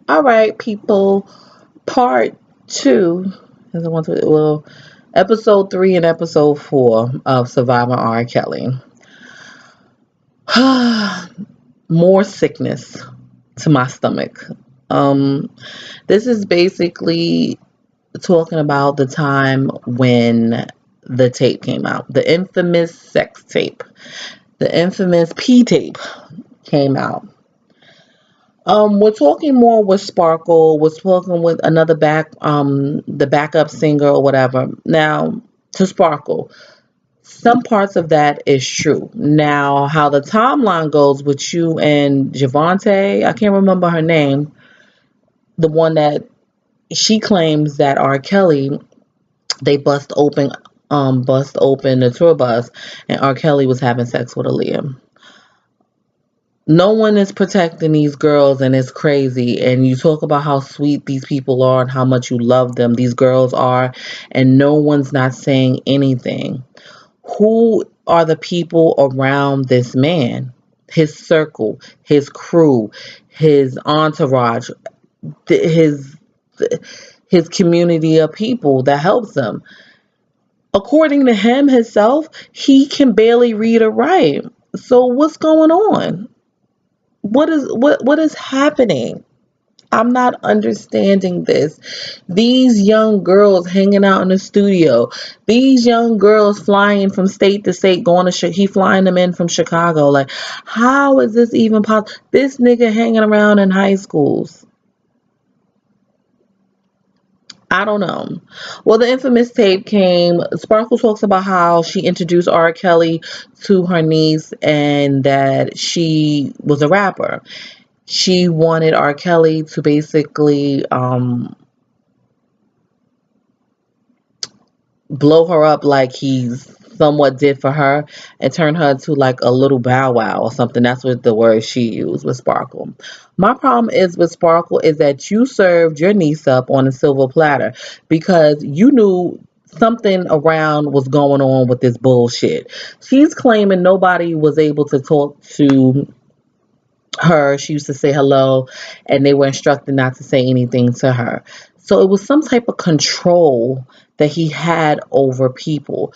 All right, people. Part two is the one to well, episode 3 and episode 4 of Surviving R. Kelly. More sickness to my stomach. Um, this is basically talking about the time when the tape came out, the infamous sex tape, the infamous P tape came out. We're talking more with Sparkle. We're talking with another the backup singer or whatever. Now, to Sparkle, some parts of that is true. Now, how the timeline goes with you and Javante, I can't remember her name, the one that she claims that R. Kelly, they bust open the tour bus, and R. Kelly was having sex with Aaliyah. No one is protecting these girls, and it's crazy. And you talk about how sweet these people are and how much you love them, these girls are, and no one's not saying anything. Who are the people around this man? His circle, his crew, his entourage, his his community of people that helps him. According to him himself, he can barely read or write. So what's going on? What is happening? I'm not understanding this. These young girls hanging out in the studio. These young girls flying from state to state, going to he flying them in from Chicago. Like, how is this even possible? This nigga hanging around in high schools. I don't know. Well, the infamous tape came. Sparkle talks about how she introduced R. Kelly to her niece and that she was a rapper. She wanted R. Kelly to basically blow her up like he's somewhat did for her and turn her into like a little Bow Wow or something. That's what the word she used with Sparkle. My problem is with Sparkle is that you served your niece up on a silver platter because you knew something around was going on with this bullshit. She's claiming nobody was able to talk to her. She used to say hello and they were instructed not to say anything to her. So it was some type of control that he had over people.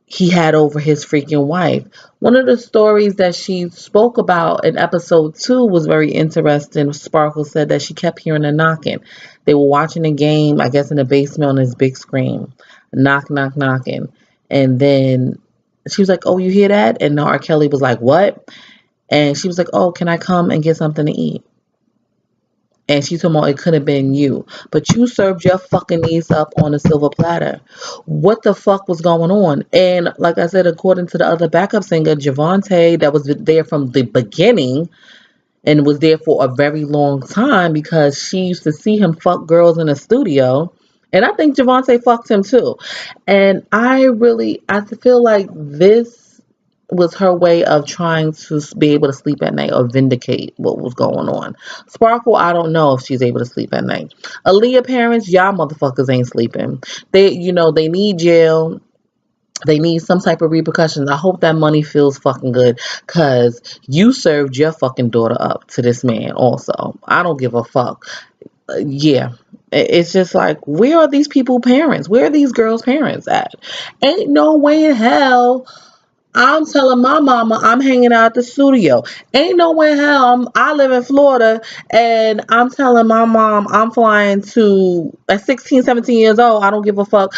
He had over his freaking wife. One of the stories that she spoke about in episode 2 was very interesting. Sparkle said that she kept hearing a knocking. They were watching a game, I guess in the basement on this big screen. Knock, knock, knocking. And then she was like, "Oh, you hear that?" And R. Kelly was like, "What?" And she was like, "Oh, can I come and get something to eat?" And she told me it could have been you. But you served your fucking niece up on a silver platter. What the fuck was going on? And like I said, according to the other backup singer, Javante, that was there from the beginning and was there for a very long time because she used to see him fuck girls in the studio. And I think Javante fucked him too. And I feel like this was her way of trying to be able to sleep at night or vindicate what was going on. Sparkle, I don't know if she's able to sleep at night. Aaliyah parents, y'all motherfuckers ain't sleeping. They need jail. They need some type of repercussions. I hope that money feels fucking good because you served your fucking daughter up to this man also. I don't give a fuck. Yeah. It's just like, where are these people parents? Where are these girls' parents at? Ain't no way in hell I'm telling my mama I'm hanging out at the studio. Ain't no way in hell I live in Florida and I'm telling my mom I'm flying to, at 16, 17 years old, I don't give a fuck,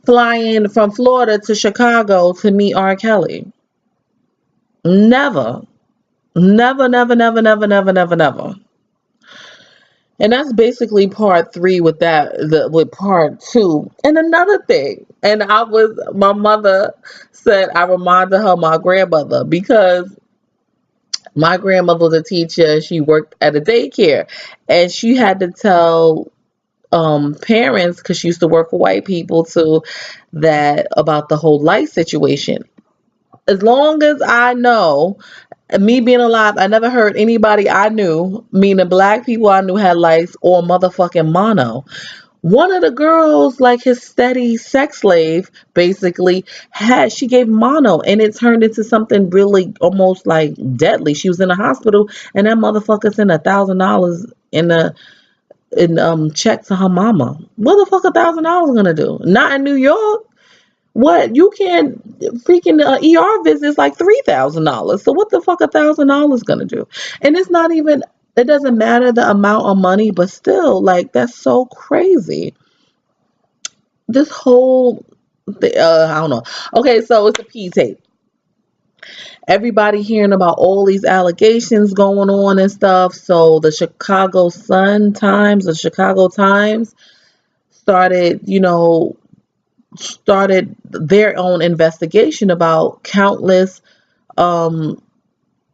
flying from Florida to Chicago to meet R. Kelly. Never. Never, never, never, never, never, never, never. And that's basically part 3 with with part 2. And another thing, and my mother said I reminded her of my grandmother because my grandmother was a teacher. She worked at a daycare and she had to tell parents, because she used to work with white people too, that about the whole light situation. As long as I know, me being alive, I never heard anybody I knew, meaning black people I knew, had lights or motherfucking mono. One of the girls, like his steady sex slave, basically she gave mono and it turned into something really almost like deadly. She was in the hospital and that motherfucker sent $1,000 in the in check to her mama. What the fuck $1,000 gonna do? Not in New York. What you can't freaking ER visits like $3,000. So what the fuck $1,000 gonna do? And it's not even. It doesn't matter the amount of money, but still, like that's so crazy. This whole, I don't know. Okay, so it's a P tape. Everybody hearing about all these allegations going on and stuff. So the the Chicago Times started, started their own investigation about countless um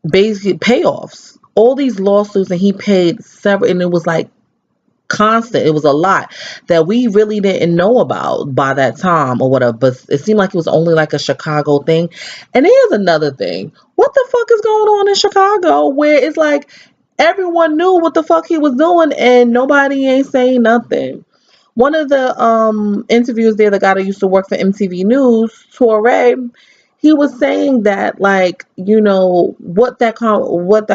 basic payoffs. All these lawsuits, and he paid several, and it was like constant. It was a lot that we really didn't know about by that time or whatever. But it seemed like it was only like a Chicago thing. And here's another thing. What the fuck is going on in Chicago where it's like everyone knew what the fuck he was doing and nobody ain't saying nothing? One of the interviews there, the guy that used to work for MTV News, Torre, he was saying that like what that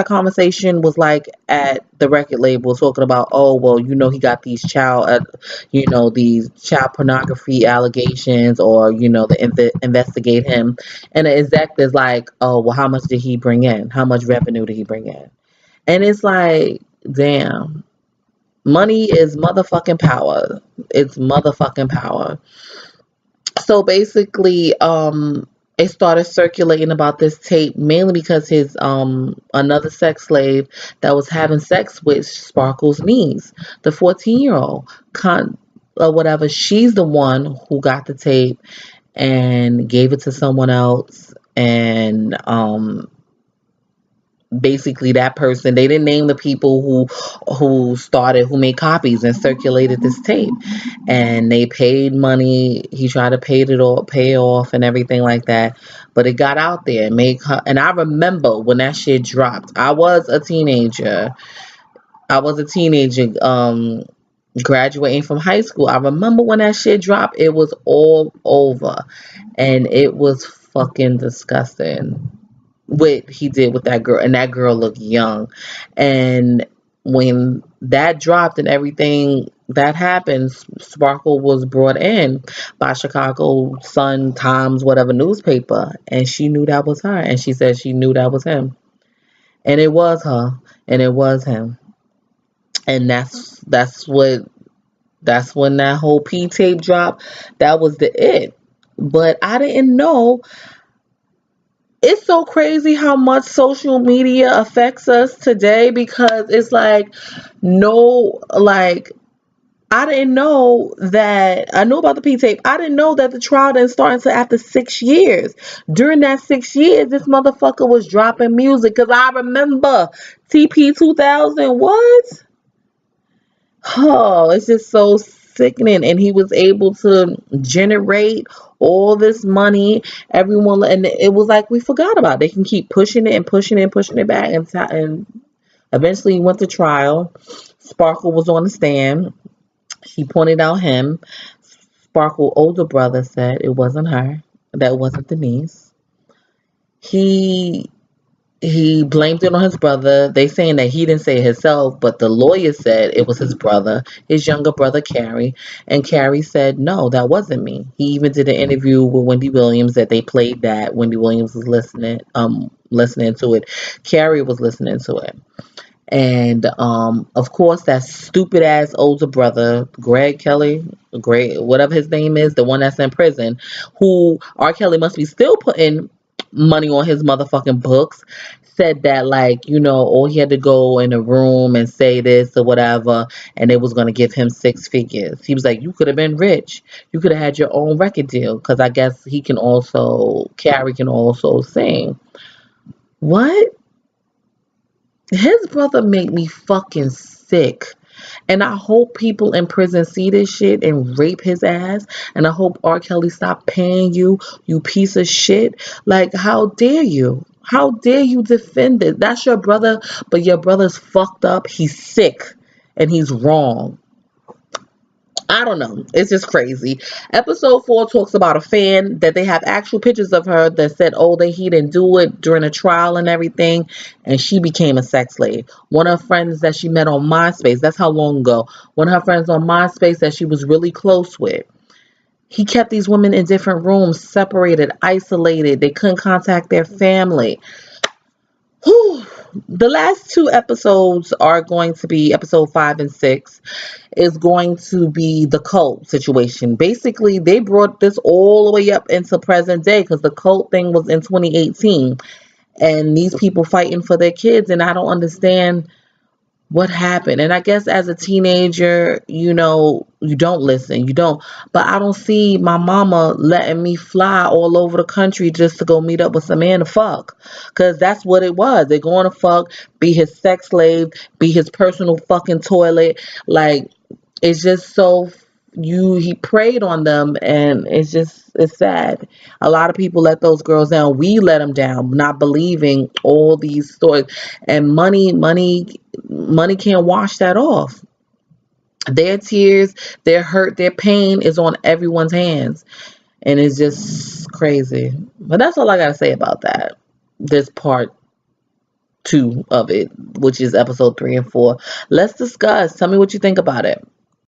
conversation was like at the record label, talking about, oh well, he got these these child pornography allegations, or they investigate him, and the exec is like, oh well, how much did he bring in, how much revenue did he bring in? And it's like, damn, money is motherfucking power. It's motherfucking power. So basically, it started circulating about this tape mainly because his another sex slave that was having sex with Sparkle's niece, the 14-year-old or whatever, she's the one who got the tape and gave it to someone else. And basically that person, they didn't name the people who made copies and circulated this tape, and they paid money. He tried to pay off and everything like that, but it got out there and made her. And I remember when that shit dropped. I was a teenager graduating from high school. I remember when that shit dropped, it was all over, and it was fucking disgusting what he did with that girl, and that girl looked young. And when that dropped and everything that happened, Sparkle was brought in by Chicago Sun, Times, whatever newspaper, and she knew that was her, and she said she knew that was him, and it was her, and it was him. And that's when that whole P tape dropped. That was the it. But I didn't know. It's so crazy how much social media affects us today, because it's like, no, like, I didn't know that. I knew about the P tape. I didn't know that the trial didn't start until after 6 years. During that 6 years, this motherfucker was dropping music. Because I remember TP 2000. What? Oh, it's just so sickening. And he was able to generate all this money. Everyone, and it was like we forgot about it. They can keep pushing it and pushing it and pushing it back. And eventually he went to trial. Sparkle was on the stand. She pointed out him. Sparkle older brother said it wasn't her. That wasn't Denise. He he blamed it on his brother. They saying that he didn't say it himself, but the lawyer said it was his brother, his younger brother Carrie. And Carrie said, no, that wasn't me. He even did an interview with Wendy Williams that they played that. Wendy Williams was listening to it. Carrie was listening to it. And of course, that stupid ass older brother, Greg Kelly, Greg, whatever his name is, the one that's in prison, who R. Kelly must be still putting money on his motherfucking books, said that, like, all he had to go in a room and say this or whatever, and it was going to give him six figures. He was like, you could have been rich. You could have had your own record deal, because I guess Carrie can also sing. What? His brother make me fucking sick. And I hope people in prison see this shit and rape his ass. And I hope R. Kelly stop paying you, you piece of shit. Like, how dare you? How dare you defend it? That's your brother, but your brother's fucked up. He's sick and he's wrong. I don't know. It's just crazy. Episode 4 talks about a fan that they have actual pictures of her that said, oh, that he didn't do it during a trial and everything, and she became a sex slave. One of her friends that she met on MySpace, that's how long ago, one of her friends on MySpace that she was really close with. He kept these women in different rooms, separated, isolated. They couldn't contact their family. Whew. The last two episodes are going to be episode 5 and 6 is going to be the cult situation. Basically, they brought this all the way up into present day because the cult thing was in 2018 and these people fighting for their kids, and I don't understand what happened. And I guess as a teenager, you don't listen, you don't. But I don't see my mama letting me fly all over the country just to go meet up with some man to fuck, because that's what it was. They're going to fuck, be his sex slave, be his personal fucking toilet. Like, it's just so, he preyed on them, and it's sad. A lot of people let those girls down. We let them down, not believing all these stories. And money can't wash that off. Their tears, their hurt, their pain is on everyone's hands, and it's just crazy. But that's all I gotta say about that. This part 2 of it, which is episode 3 and 4. Let's discuss. Tell me what you think about it.